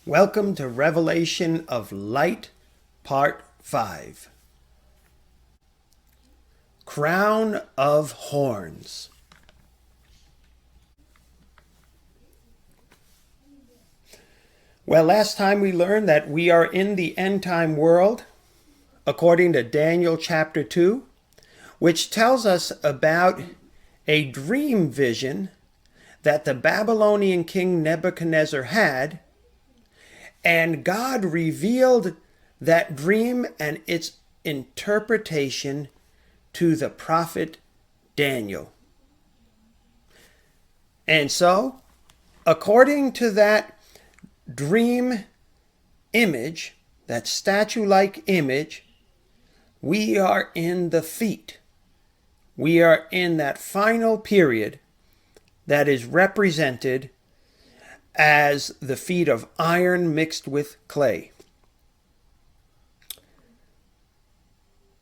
Welcome to Revelation of Light, Part 5. Crown of Horns. Well, last time we learned that we are in the end-time world, according to Daniel chapter 2, which tells us about a dream vision that the Babylonian king Nebuchadnezzar had, and God revealed that dream and its interpretation to the prophet Daniel. And so, according to that dream image, that statue-like image, we are in the feet. We are in that final period that is represented as the feet of iron mixed with clay.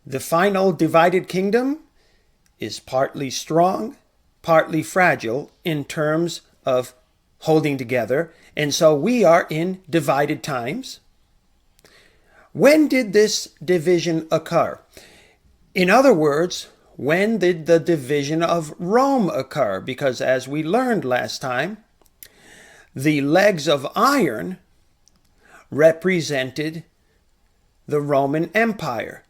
The final divided kingdom is partly strong, partly fragile in terms of holding together, and so we are in divided times. When did this division occur? In other words, when did the division of Rome occur? Because as we learned last time, the legs of iron represented the Roman Empire.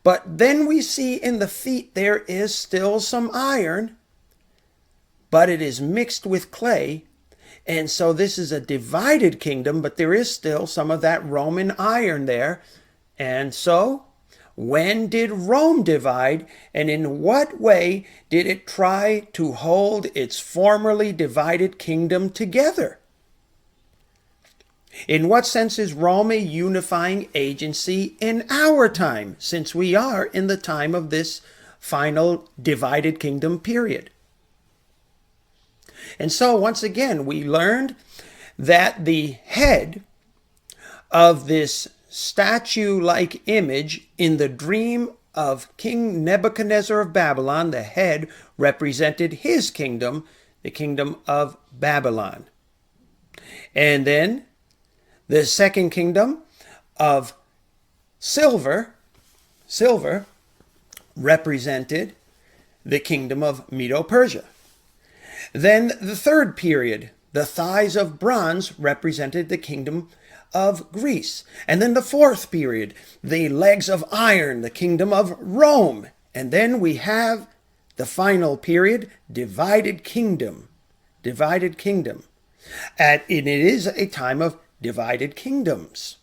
But then we see in the feet there is still some iron, but it is mixed with clay. And so this is a divided kingdom, but there is still some of that Roman iron there. And so, when did Rome divide, and in what way did it try to hold its formerly divided kingdom together? In what sense is Rome a unifying agency in our time, since we are in the time of this final divided kingdom period? And so, once again, we learned that the head of this statue-like image in the dream of King Nebuchadnezzar of Babylon, the head represented his kingdom, the kingdom of Babylon. And then the second kingdom of silver represented the kingdom of Medo-Persia. Then the third period, the thighs of bronze, represented the kingdom of Greece. And then the fourth period, the legs of iron, the kingdom of Rome. And then we have the final period, divided kingdom. Divided kingdom. And it is a time of divided kingdoms,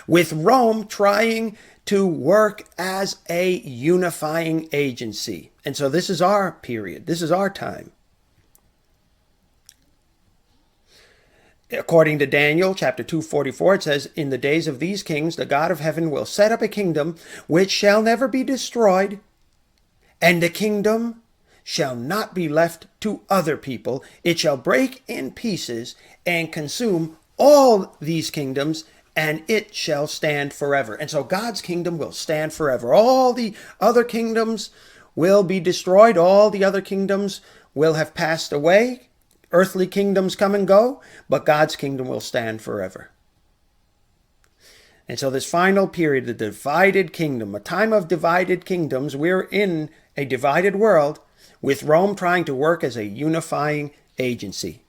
with Rome trying to work as a unifying agency. And so this is our period. This is our time. According to Daniel chapter 2:44, it says, "In the days of these kings, the God of heaven will set up a kingdom which shall never be destroyed, and the kingdom shall not be left to other people. It shall break in pieces and consume all these kingdoms, and it shall stand forever." And so God's kingdom will stand forever. All the other kingdoms will be destroyed. All the other kingdoms will have passed away. Earthly kingdoms come and go, but God's kingdom will stand forever. And so this final period, the divided kingdom, a time of divided kingdoms, we're in a divided world with Rome trying to work as a unifying agency.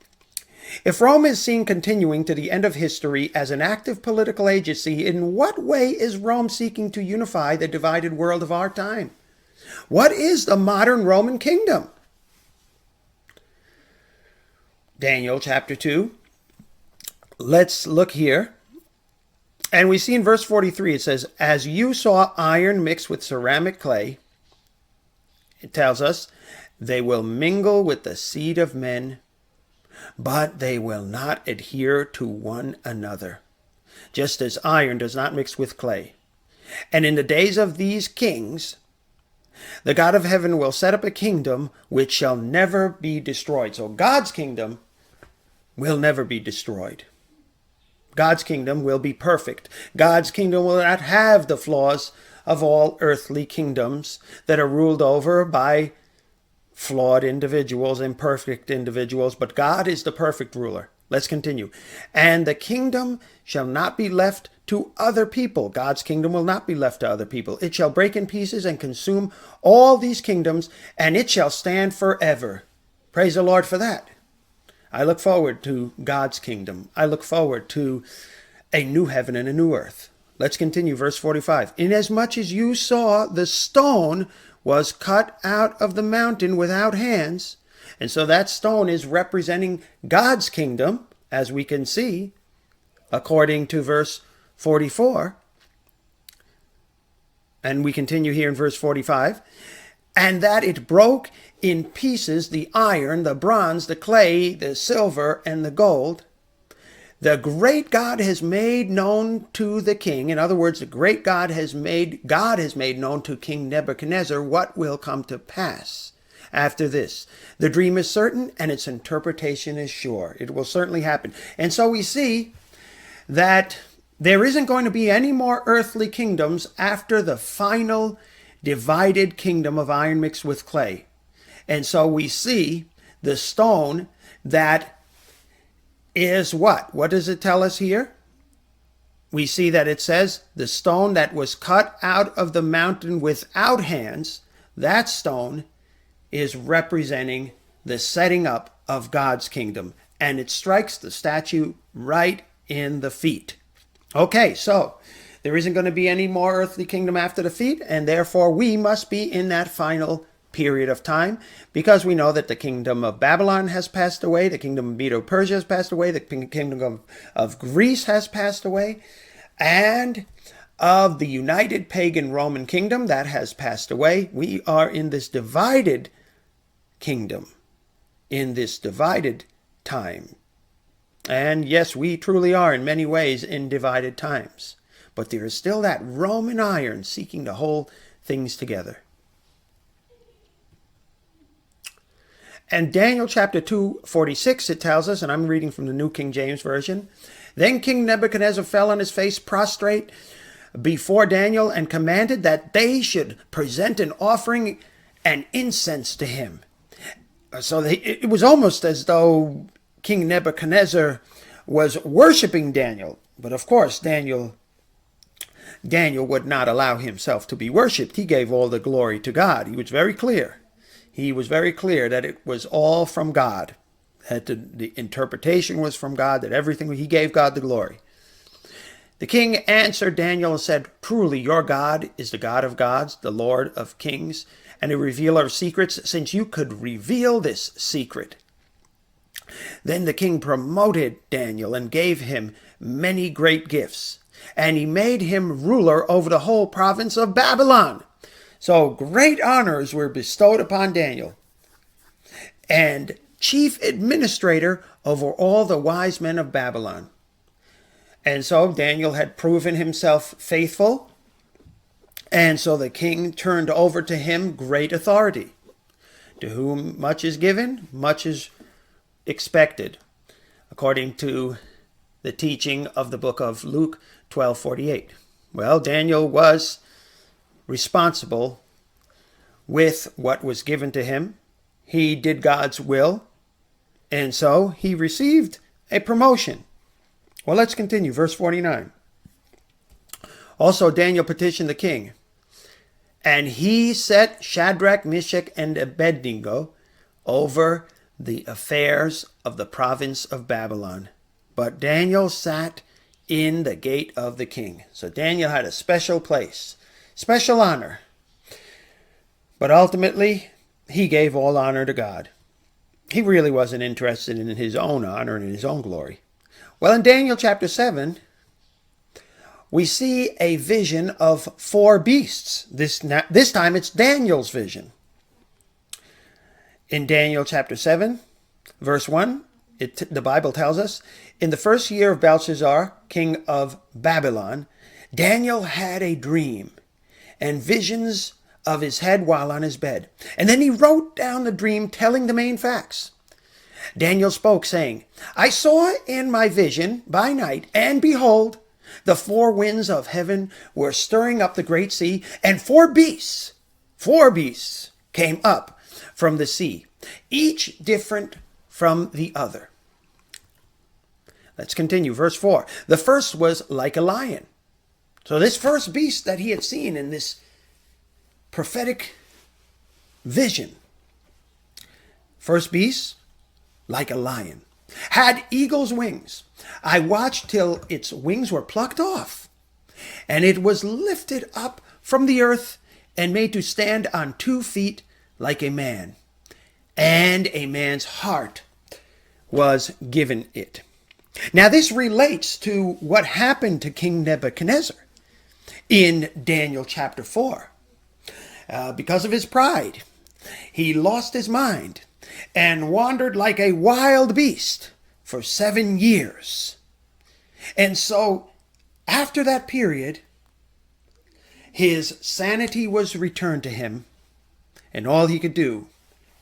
If Rome is seen continuing to the end of history as an active political agency, in what way is Rome seeking to unify the divided world of our time? What is the modern Roman kingdom? Daniel chapter 2. Let's look here. And we see in verse 43, it says, "As you saw iron mixed with ceramic clay," it tells us, "they will mingle with the seed of men, but they will not adhere to one another, just as iron does not mix with clay. And in the days of these kings, the God of heaven will set up a kingdom which shall never be destroyed." So God's kingdom will never be destroyed. God's kingdom will be perfect. God's kingdom will not have the flaws of all earthly kingdoms that are ruled over by flawed individuals, imperfect individuals, but God is the perfect ruler. Let's continue. And the kingdom shall not be left to other people. God's kingdom will not be left to other people. It shall break in pieces and consume all these kingdoms, and it shall stand forever. Praise the Lord for that. I look forward to God's kingdom. I look forward to a new heaven and a new earth. Let's continue, verse 45. Inasmuch as you saw the stone was cut out of the mountain without hands, and so that stone is representing God's kingdom, as we can see, according to verse 44. And we continue here in verse 45. And that it broke in pieces the iron, the bronze, the clay, the silver, and the gold. The great God has made known to the king. In other words, the great God has made known to King Nebuchadnezzar what will come to pass after this. The dream is certain and its interpretation is sure. It will certainly happen. And so we see that there isn't going to be any more earthly kingdoms after the final divided kingdom of iron mixed with clay. And so we see the stone that is what? What does it tell us here? We see that it says the stone that was cut out of the mountain without hands, that stone is representing the setting up of God's kingdom. And it strikes the statue right in the feet. Okay, so there isn't going to be any more earthly kingdom after the feet, and therefore we must be in that final period of time, because we know that the kingdom of Babylon has passed away, the kingdom of Medo-Persia has passed away, the kingdom of Greece has passed away, and of the united pagan Roman kingdom that has passed away. We are in this divided kingdom, in this divided time. And yes, we truly are in many ways in divided times. But there is still that Roman iron seeking to hold things together. And Daniel chapter 2:46, it tells us, and I'm reading from the New King James Version, Then King Nebuchadnezzar fell on his face prostrate before Daniel and commanded that they should present an offering and incense to him. So it was almost as though King Nebuchadnezzar was worshiping Daniel. But of course, Daniel would not allow himself to be worshipped. He gave all the glory to God. He was very clear. He was very clear that it was all from God, that the interpretation was from God, that everything, he gave God the glory. The king answered Daniel and said, Truly, your God is the God of gods, the Lord of kings, and a revealer of secrets, since you could reveal this secret. Then the king promoted Daniel and gave him many great gifts, and he made him ruler over the whole province of Babylon. So great honors were bestowed upon Daniel, and chief administrator over all the wise men of Babylon. And so Daniel had proven himself faithful, and so the king turned over to him great authority. To whom much is given, much is expected, according to the teaching of the book of Luke 12:48. Well, Daniel was responsible with what was given to him. He did God's will, and so he received a promotion. Well, let's continue. Verse 49. Also, Daniel petitioned the king, and he set Shadrach, Meshach, and Abednego over the affairs of the province of Babylon. But Daniel sat in the gate of the king. So Daniel had a special place, special honor. But ultimately, he gave all honor to God. He really wasn't interested in his own honor and in his own glory. Well, in Daniel chapter 7, we see a vision of 4 beasts. This time it's Daniel's vision. In Daniel chapter 7, verse 1, the Bible tells us, in the first year of Belshazzar, king of Babylon, Daniel had a dream and visions of his head while on his bed. And then he wrote down the dream, telling the main facts. Daniel spoke, saying, I saw in my vision by night, and behold, the 4 winds of heaven were stirring up the great sea, and 4 beasts came up from the sea, each different from the other. Let's continue. Verse 4. The first was like a lion. So this first beast that he had seen in this prophetic vision, first beast, like a lion, had eagle's wings. I watched till its wings were plucked off, and it was lifted up from the earth and made to stand on 2 feet like a man, and a man's heart was given it. Now this relates to what happened to King Nebuchadnezzar in Daniel chapter 4. Because of his pride, he lost his mind and wandered like a wild beast for 7 years. And so after that period, his sanity was returned to him, and all he could do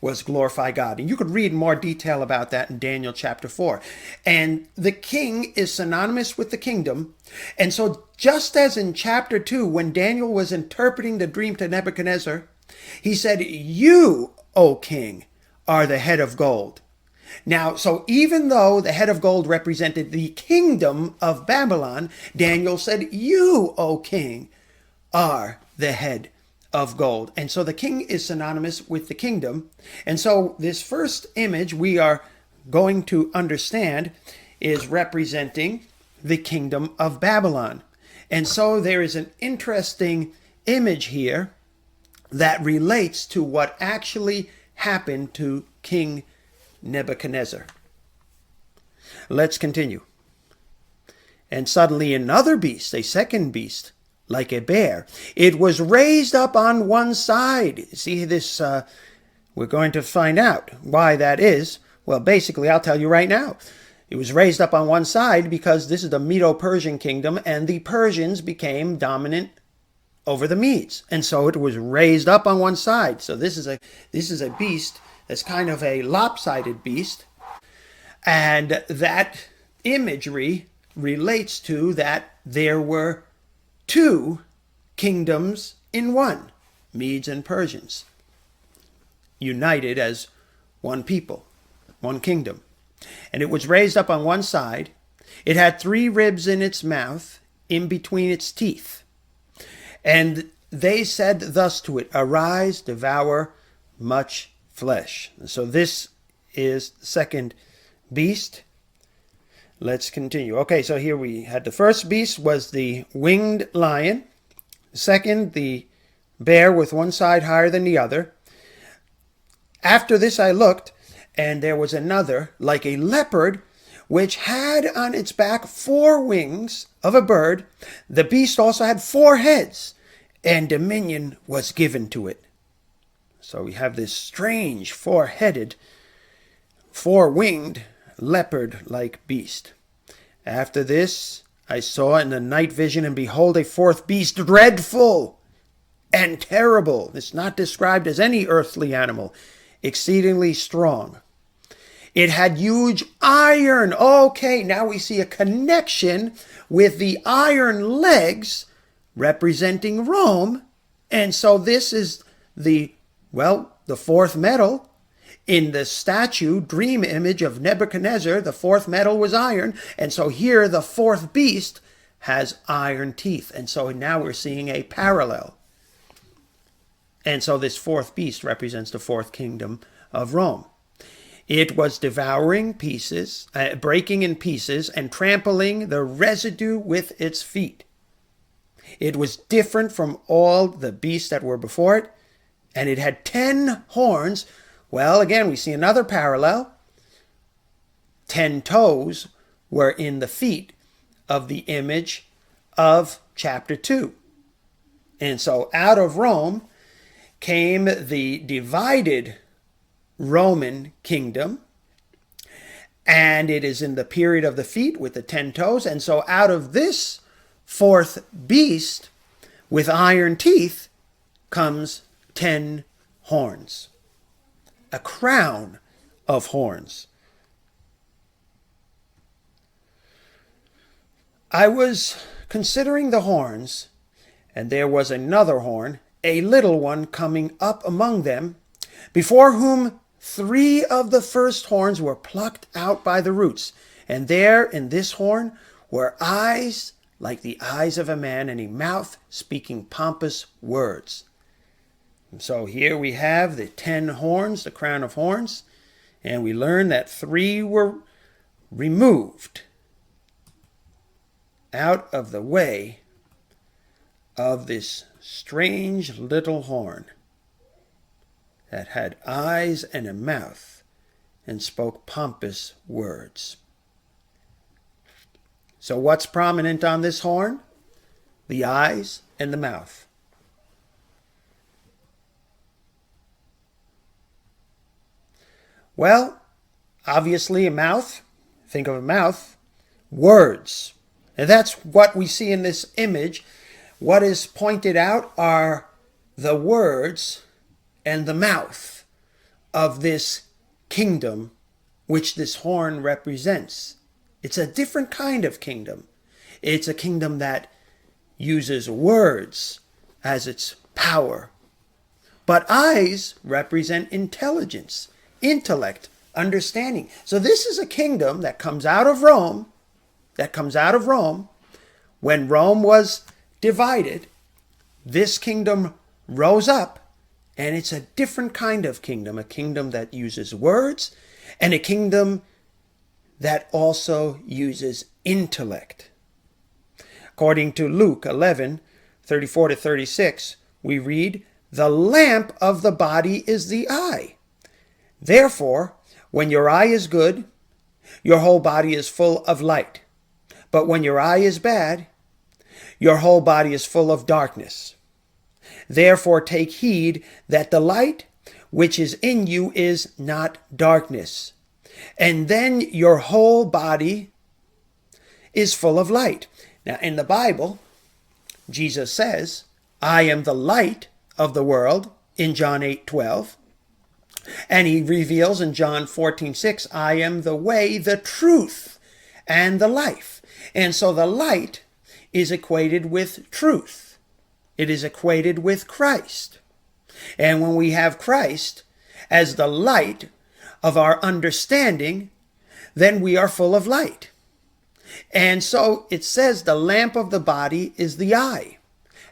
was glorify God. And you could read more detail about that in Daniel chapter 4. And the king is synonymous with the kingdom. And so just as in chapter 2, when Daniel was interpreting the dream to Nebuchadnezzar, he said, "You, O king, are the head of gold." Now, so even though the head of gold represented the kingdom of Babylon, Daniel said, "You, O king, are the head of gold." And so the king is synonymous with the kingdom. And so this first image we are going to understand is representing the kingdom of Babylon. And so there is an interesting image here that relates to what actually happened to King Nebuchadnezzar. Let's continue. And suddenly another beast, a second beast, like a bear, it was raised up on one side. See this, we're going to find out why that is. Well, basically, I'll tell you right now. It was raised up on one side because this is the Medo-Persian kingdom, and the Persians became dominant over the Medes. And so it was raised up on one side. So this is a beast that's kind of a lopsided beast. And that imagery relates to that there were 2 kingdoms in one, Medes and Persians, united as one people, one kingdom. And it was raised up on one side. It had 3 ribs in its mouth, in between its teeth. And they said thus to it, "Arise, devour much flesh." So this is the second beast. Let's continue. Okay, so here we had the first beast was the winged lion. Second, the bear with one side higher than the other. After this I looked, and there was another like a leopard, which had on its back 4 wings of a bird. The beast also had 4 heads, and dominion was given to it. So we have this strange 4-headed, 4-winged, leopard-like beast. After this, I saw in the night vision, and behold, a 4th beast, dreadful and terrible. It's not described as any earthly animal, exceedingly strong. It had huge iron. Okay, now we see a connection with the iron legs representing Rome. And so this is the 4th metal. In the statue, dream image of Nebuchadnezzar, the 4th metal was iron. And so here the 4th beast has iron teeth. And so now we're seeing a parallel. And so this 4th beast represents the 4th kingdom of Rome. It was devouring pieces, breaking in pieces, and trampling the residue with its feet. It was different from all the beasts that were before it, and it had 10 horns. Well, again, we see another parallel. 10 toes were in the feet of the image of chapter 2. And so out of Rome came the divided Roman kingdom, and it is in the period of the feet with the 10 toes. And so out of this 4th beast with iron teeth comes 10 horns, a crown of horns. I was considering the horns, and there was another horn, a little one, coming up among them, before whom 3 of the first horns were plucked out by the roots. And there in this horn were eyes like the eyes of a man, and a mouth speaking pompous words. And so here we have the 10 horns, the crown of horns, and we learn that 3 were removed out of the way of this strange little horn that had eyes and a mouth and spoke pompous words. So what's prominent on this horn? The eyes and the mouth. Well, obviously a mouth. Think of a mouth. Words. And that's what we see in this image. What is pointed out are the words and the mouth of this kingdom which this horn represents. It's a different kind of kingdom. It's a kingdom that uses words as its power. But eyes represent intelligence, intellect, understanding. So this is a kingdom that comes out of Rome, When Rome was divided, this kingdom rose up, and it's a different kind of kingdom, a kingdom that uses words, and a kingdom that also uses intellect. According to Luke 11:34-36, we read, "The lamp of the body is the eye. Therefore, when your eye is good, your whole body is full of light. But when your eye is bad, your whole body is full of darkness. Therefore take heed that the light which is in you is not darkness. And then your whole body is full of light." Now in the Bible, Jesus says, "I am the light of the world," in John 8:12. And he reveals in John 14:6, "I am the way, the truth, and the life." And so the light is equated with truth. It is equated with Christ. And when we have Christ as the light of our understanding, then we are full of light. And so it says the lamp of the body is the eye.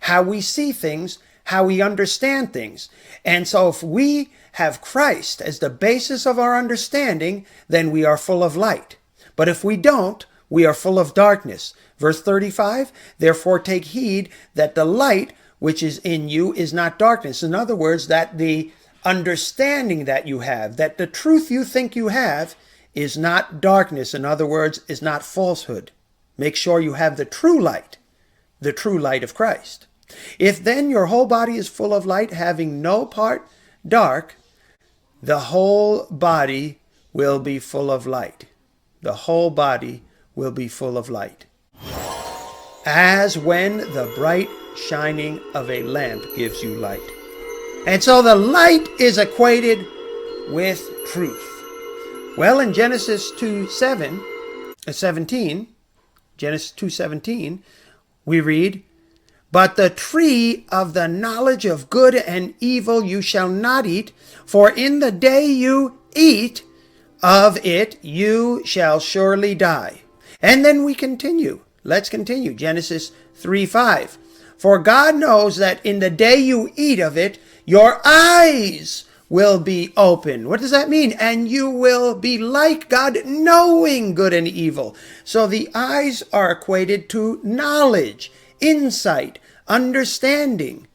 How we see things, how we understand things. And so if we have Christ as the basis of our understanding, then we are full of light. But if we don't, we are full of darkness. Verse 35, "Therefore take heed that the light which is in you is not darkness." In other words, that the understanding that you have, that the truth you think you have, is not darkness. In other words, is not falsehood. Make sure you have the true light of Christ. "If then your whole body is full of light, having no part dark, the whole body will be full of light." The whole body will be full of light. "As when the bright shining of a lamp gives you light." And so the light is equated with truth. Well, in Genesis 2:17, we read, "But the tree of the knowledge of good and evil you shall not eat, for in the day you eat of it, you shall surely die." And then we continue. Let's continue. Genesis 3:5. "For God knows that in the day you eat of it, your eyes will be open." What does that mean? "And you will be like God, knowing good and evil." So the eyes are equated to knowledge, insight, understanding.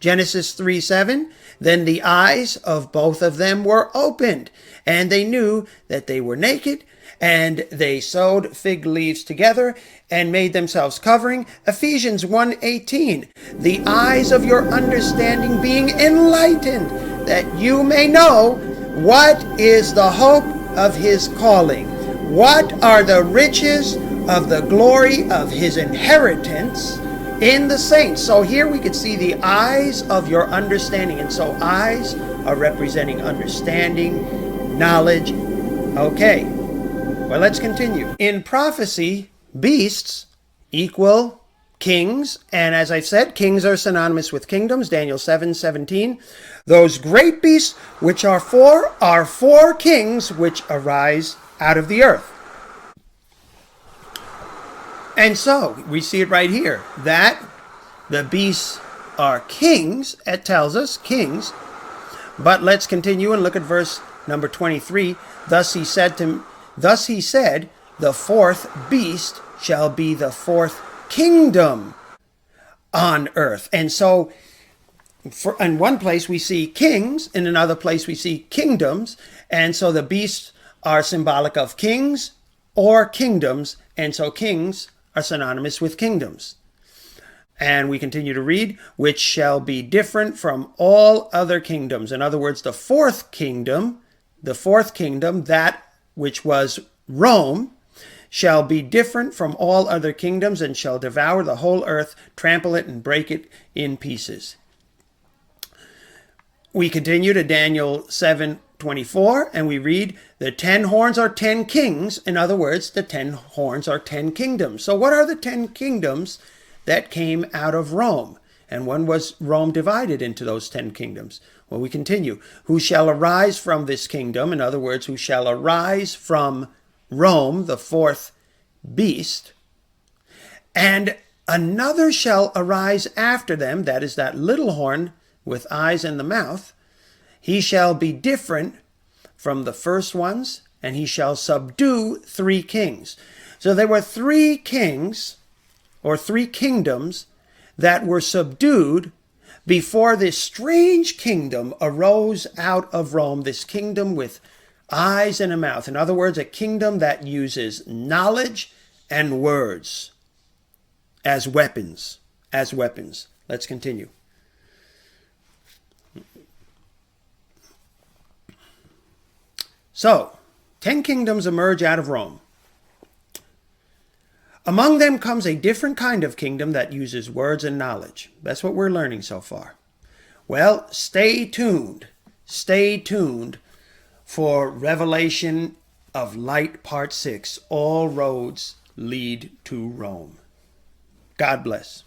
Genesis 3:7, "Then the eyes of both of them were opened, and they knew that they were naked, and they sewed fig leaves together and made themselves covering." Ephesians 1:18, "The eyes of your understanding being enlightened, that you may know what is the hope of his calling, what are the riches of the glory of his inheritance in the saints." So here we could see the eyes of your understanding. And so eyes are representing understanding, knowledge. Okay, well, let's continue. In prophecy, beasts equal kings. And as I've said, kings are synonymous with kingdoms. Daniel 7:17. "Those great beasts which are four kings which arise out of the earth." And so we see it right here that the beasts are kings. It tells us kings. But let's continue and look at verse number 23. Thus he said, the fourth beast shall be the fourth kingdom on earth. And so in one place we see kings, in another place we see kingdoms. And so the beasts are symbolic of kings or kingdoms. And so kings are synonymous with kingdoms. And we continue to read, which shall be different from all other kingdoms. In other words, the fourth kingdom, that which was Rome, shall be different from all other kingdoms and shall devour the whole earth, trample it, and break it in pieces. We continue to Daniel 7:24, and we read, the 10 horns are 10 kings. In other words, the 10 horns are 10 kingdoms. So what are the 10 kingdoms that came out of Rome? And when was Rome divided into those 10 kingdoms? Well, we continue. Who shall arise from this kingdom? In other words, who shall arise from Rome, the fourth beast? And another shall arise after them, that is that little horn with eyes in the mouth. He shall be different from the first ones, and he shall subdue 3 kings. So there were 3 kings, or 3 kingdoms, that were subdued before this strange kingdom arose out of Rome, this kingdom with eyes and a mouth. In other words, a kingdom that uses knowledge and words as weapons. Let's continue. So, 10 kingdoms emerge out of Rome. Among them comes a different kind of kingdom that uses words and knowledge. That's what we're learning so far. Well, stay tuned. Stay tuned for Revelation of Light Part 6. All roads lead to Rome. God bless.